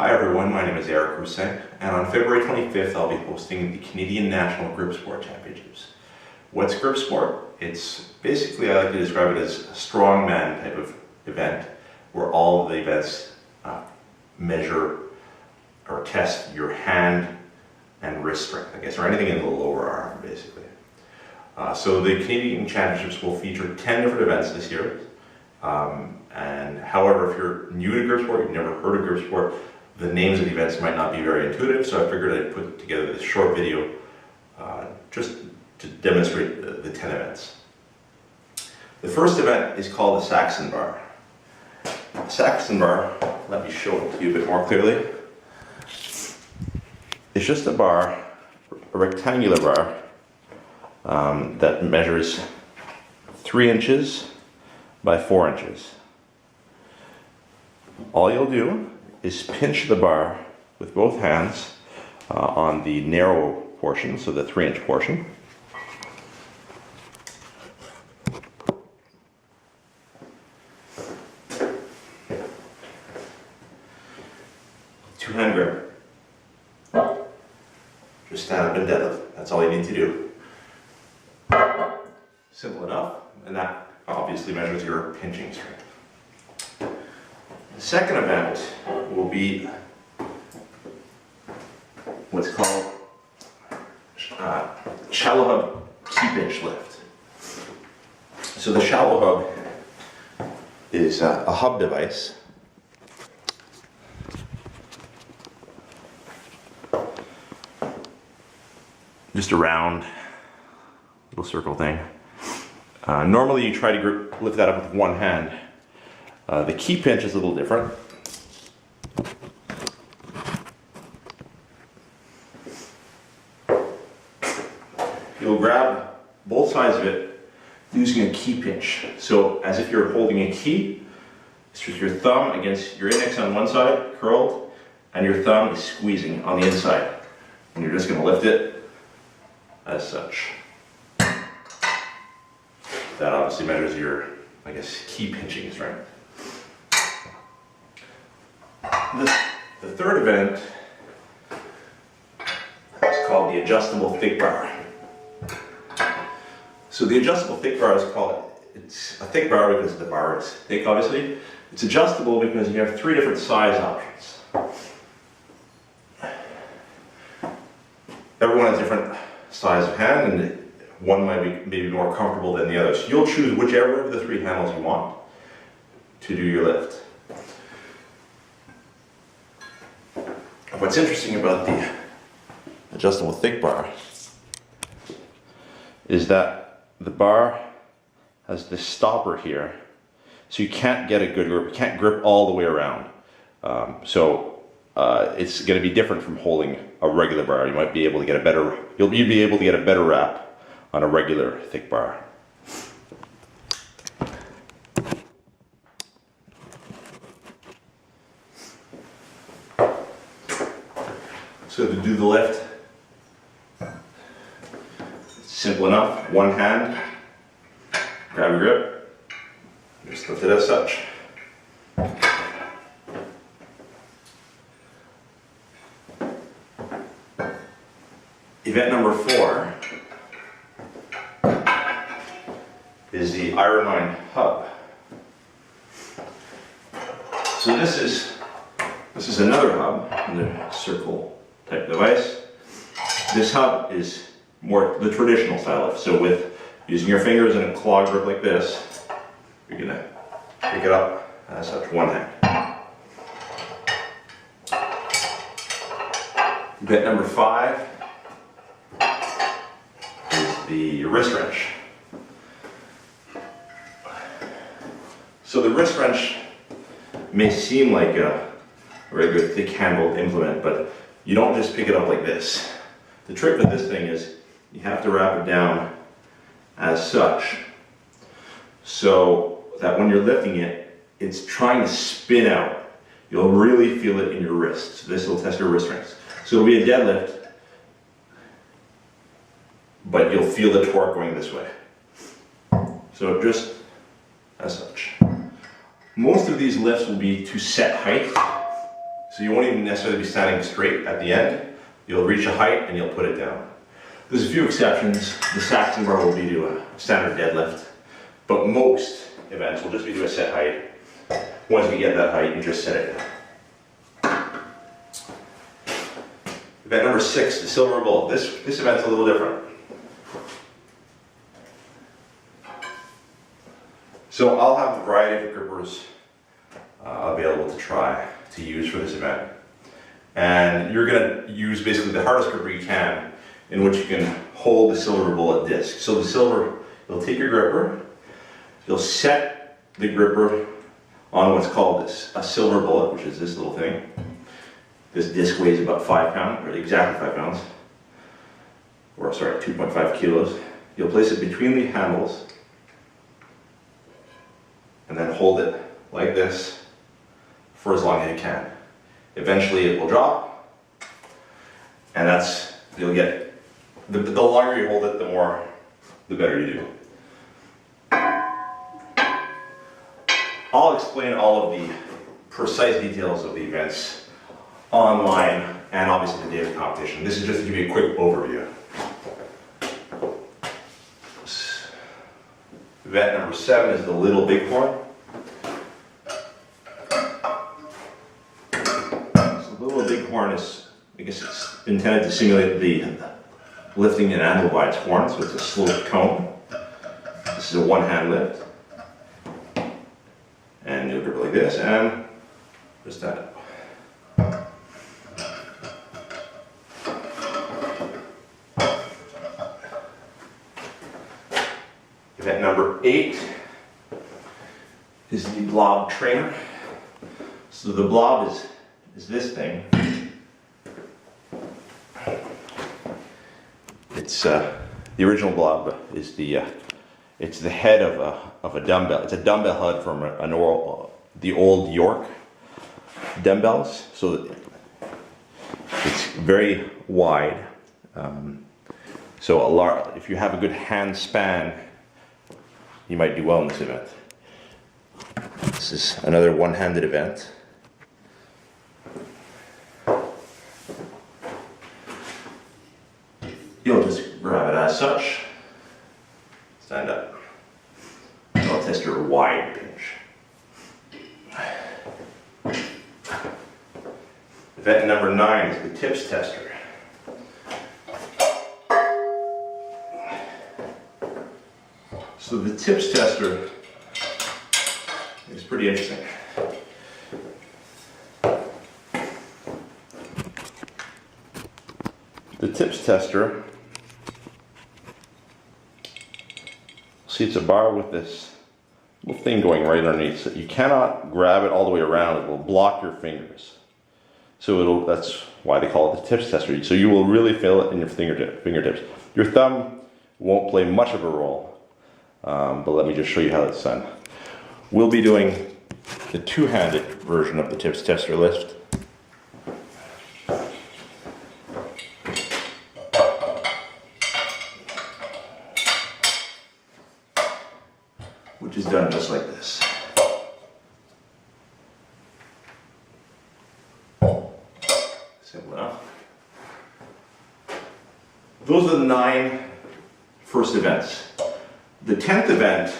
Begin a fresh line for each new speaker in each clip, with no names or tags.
Hi everyone, my name is Eric Roussin, and on February 25th I'll be hosting the Canadian National Grip Sport Championships. What's grip sport? It's basically, I like to describe it as a strongman type of event where all of the events measure or test your hand and wrist strength, I guess, or anything in the lower arm basically. So the Canadian Championships will feature 10 different events this year. And however, if you're new to grip sport, you've never heard of grip sport, the names of the events might not be very intuitive, so I figured I'd put together this short video just to demonstrate the 10 events. The first event is called the Saxon Bar. The Saxon Bar, let me show it to you a bit more clearly. It's just a bar, a rectangular bar, that measures 3 inches by 4 inches. All you'll do is pinch the bar with both hands on the narrow portion, so the 3-inch portion. Two-hand grip. Just stand up and deadlift. That's all you need to do. Simple enough, and that obviously measures your pinching strength. The second event will be what's called shallow hub key pinch lift. So the shallow hub is a hub device just a round little circle thing. Normally you try to lift that up with one hand. The key pinch is a little different. You'll grab both sides of it using a key pinch. So as if you're holding a key, it's just your thumb against your index on one side, curled, and your thumb is squeezing on the inside. And you're just going to lift it as such. That obviously measures your, I guess, key pinching strength. The third event is called the adjustable thick bar. So the adjustable thick bar is it's a thick bar because the bar is thick, obviously. It's adjustable because you have 3 different size options. Everyone has different size of hand, and one might be maybe more comfortable than the other. So you'll choose whichever of the 3 handles you want to do your lift. What's interesting about the adjustable thick bar is that the bar has this stopper here, so you can't get a good grip, you can't grip all the way around. It's going to be different from holding a regular bar. You might be able to get a better, you'll be able to get a better wrap on a regular thick bar. So to do the lift, it's simple enough. One hand, grab your grip, just lift it as such. Event number 4 is the Ironmind hub. So this is another hub in the circle type device. This hub is more the traditional style lift. So with using your fingers in a claw grip like this, you're gonna pick it up as such, one hand. Event number 5 is the wrist wrench. So the wrist wrench may seem like a regular thick-handled implement, but you don't just pick it up like this. The trick with this thing is you have to wrap it down as such so that when you're lifting it, it's trying to spin out. You'll really feel it in your wrist. So this will test your wrist strength. So it'll be a deadlift, but you'll feel the torque going this way. So just as such. Most of these lifts will be to set height. So you won't even necessarily be standing straight at the end. You'll reach a height and you'll put it down. There's a few exceptions. The Saxon bar will be to a standard deadlift, but most events will just be to a set height. Once you get that height, you just set it down. Event number 6, the silver bullet. This event's a little different. So I'll have a variety of grippers available to try to use for this event. And you're going to use basically the hardest gripper you can, in which you can hold the silver bullet disc. So the silver, you'll take your gripper, you'll set the gripper on what's called a silver bullet, which is this little thing. This disc weighs about 5 pounds, or exactly 5 pounds, or sorry, 2.5 kilos. You'll place it between the handles, and then hold it like this for as long as you can. Eventually it will drop, and you'll get, the longer you hold it, the better you do. I'll explain all of the precise details of the events online and obviously the day of the competition. This is just to give you a quick overview. Event number 7 is the Little Bighorn. So the Little Bighorn is, I guess it's intended to simulate the lifting an animal by its horn, so it's a sloped cone. This is a one-hand lift. And you'll grip it like this, and just stand up. Event number 8 is the blob trainer. So the blob is this thing. It's the original blob is it's the head of a dumbbell. It's a dumbbell head from the old York dumbbells. So it's very wide. So if you have a good hand span, you might do well in this event. This is another one-handed event. You'll just grab it as such. Stand up. I'll test your wide pinch. Event number 9 is the tips tester. So the tips tester is pretty interesting. The tips tester, see, it's a bar with this little thing going right underneath. So you cannot grab it all the way around. It will block your fingers. So that's why they call it the tips tester. So you will really feel it in your fingertips. Your thumb won't play much of a role. But let me just show you how it's done. We'll be doing the two-handed version of the tips tester lift. Which is done just like this. Simple enough. Those are the 9 first events. The 10th event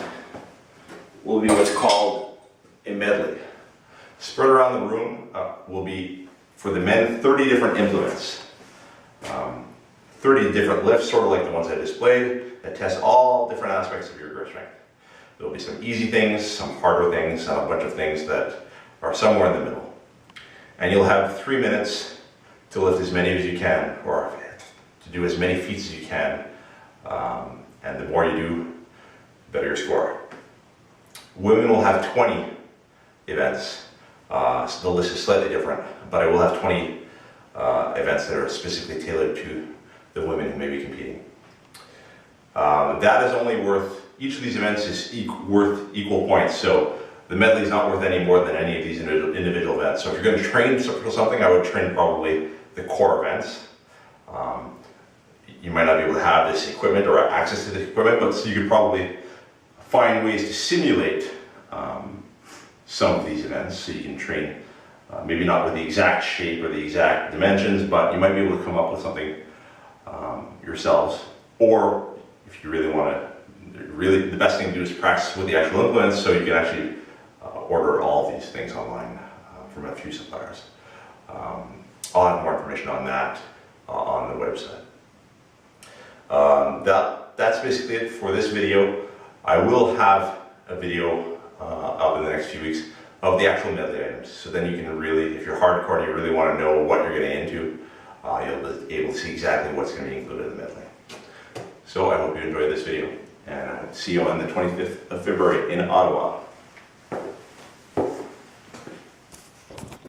will be what's called a medley. Spread around the room will be, for the men, 30 different implements. 30 different lifts, sort of like the ones I displayed, that test all different aspects of your grip strength. There will be some easy things, some harder things, and a bunch of things that are somewhere in the middle. And you'll have 3 minutes to lift as many as you can, or to do as many feats as you can. And the more you do, the better your score. Women will have 20 events. So the list is slightly different, but I will have 20 events that are specifically tailored to the women who may be competing. That is only worth, each of these events is worth equal points. So the medley is not worth any more than any of these individual events. So if you're going to train for something, I would train probably the core events. You might not be able to have this equipment or access to this equipment, but so you could probably find ways to simulate some of these events so you can train Maybe not with the exact shape or the exact dimensions, but you might be able to come up with something yourselves. Or if you really want to, the best thing to do is practice with the actual implements, so you can actually order all of these things online from a few suppliers. I'll have more information on that on the website. That's basically it for this video. I will have a video up in the next few weeks of the actual medley items. So then you can really, if you're hardcore and you really want to know what you're getting into, you'll be able to see exactly what's going to be included in the medley. So I hope you enjoyed this video, and I hope to see you on the 25th of February in Ottawa.